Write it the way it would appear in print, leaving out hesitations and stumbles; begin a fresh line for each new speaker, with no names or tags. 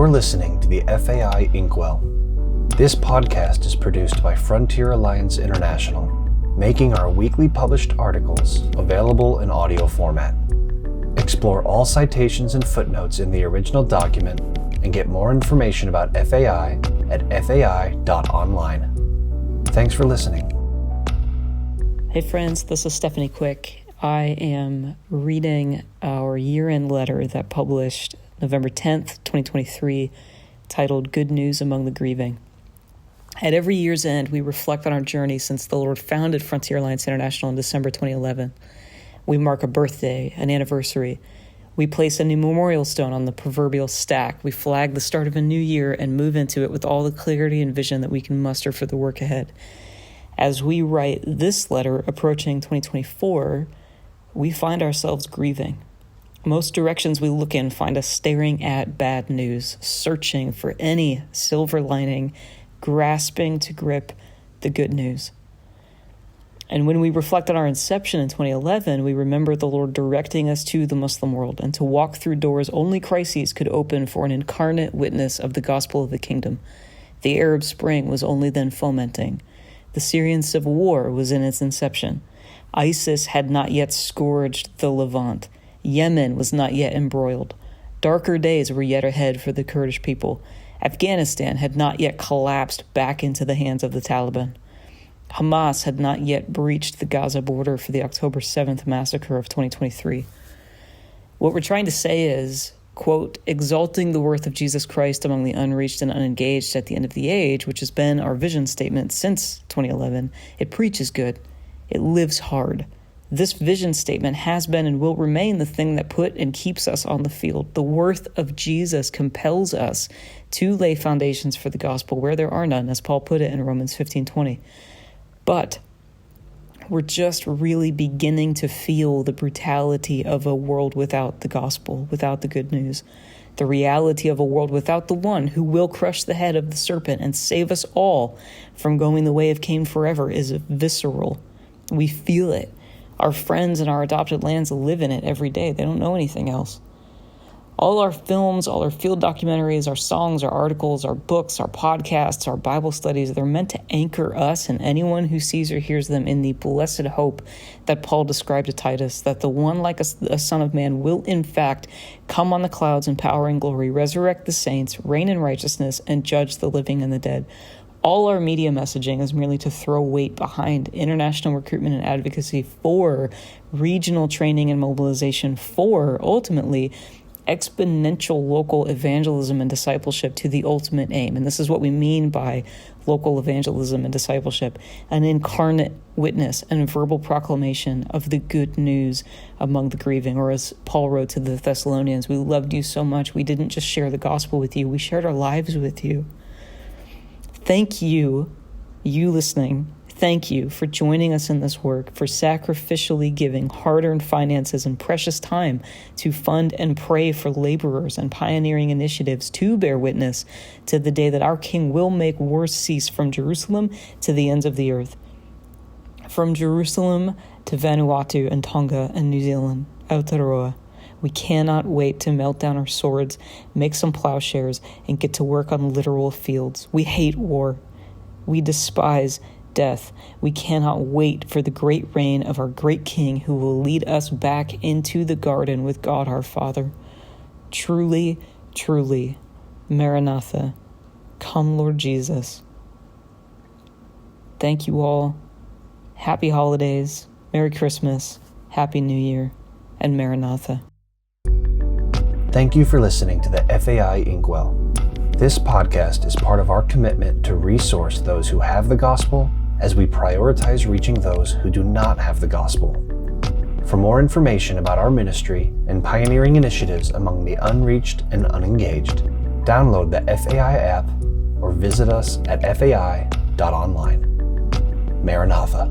You're listening to the FAI INKWELL. This podcast is produced by Frontier Alliance International, making our weekly published articles available in audio format. Explore all citations and footnotes in the original document and get more information about FAI at fai.online. Thanks for listening.
Hey friends, this is Stephanie Quick. I am reading our year-end letter that published November 10th, 2023, titled Good News Among the Grieving. At every year's end, we reflect on our journey since the Lord founded Frontier Alliance International in December 2011. We mark a birthday, an anniversary. We place a new memorial stone on the proverbial stack. We flag the start of a new year and move into it with all the clarity and vision that we can muster for the work ahead. As we write this letter approaching 2024, we find ourselves grieving. Most directions we look in find us staring at bad news, searching for any silver lining, grasping to grip the good news. And when we reflect on our inception in 2011, we remember the Lord directing us to the Muslim world and to walk through doors only crises could open for an incarnate witness of the gospel of the kingdom. The Arab Spring was only then fomenting. The Syrian civil war was in its inception. ISIS had not yet scourged the Levant. Yemen was not yet embroiled. Darker days were yet ahead for the Kurdish people. Afghanistan had not yet collapsed back into the hands of the Taliban. Hamas had not yet breached the Gaza border for the October 7th massacre of 2023. What we're trying to say is, quote, exalting the worth of Jesus Christ among the unreached and unengaged at the end of the age, which has been our vision statement since 2011, it preaches good. It lives hard. This vision statement has been and will remain the thing that put and keeps us on the field. The worth of Jesus compels us to lay foundations for the gospel where there are none, as Paul put it in Romans 15:20. But we're just really beginning to feel the brutality of a world without the gospel, without the good news. The reality of a world without the one who will crush the head of the serpent and save us all from going the way of Cain forever is visceral. We feel it. Our friends in our adopted lands live in it every day. They don't know anything else. All our films, all our field documentaries, our songs, our articles, our books, our podcasts, our Bible studies, they're meant to anchor us and anyone who sees or hears them in the blessed hope that Paul described to Titus, that the one like a son of man will in fact come on the clouds in power and glory, resurrect the saints, reign in righteousness, and judge the living and the dead. All our media messaging is merely to throw weight behind international recruitment and advocacy for regional training and mobilization for, ultimately, exponential local evangelism and discipleship to the ultimate aim. And this is what we mean by local evangelism and discipleship, an incarnate witness and verbal proclamation of the good news among the grieving. Or as Paul wrote to the Thessalonians, we loved you so much, we didn't just share the gospel with you, we shared our lives with you. Thank you, you listening, thank you for joining us in this work, for sacrificially giving hard-earned finances and precious time to fund and pray for laborers and pioneering initiatives to bear witness to the day that our King will make wars cease from Jerusalem to the ends of the earth. From Jerusalem to Vanuatu and Tonga and New Zealand, Aotearoa. We cannot wait to melt down our swords, make some plowshares, and get to work on literal fields. We hate war. We despise death. We cannot wait for the great reign of our great King who will lead us back into the garden with God our Father. Truly, truly, Maranatha, come Lord Jesus. Thank you all. Happy holidays, Merry Christmas, Happy New Year, and Maranatha.
Thank you for listening to the FAI INKWELL. This podcast is part of our commitment to resource those who have the gospel as we prioritize reaching those who do not have the gospel. For more information about our ministry and pioneering initiatives among the unreached and unengaged, download the FAI app or visit us at fai.online. Maranatha.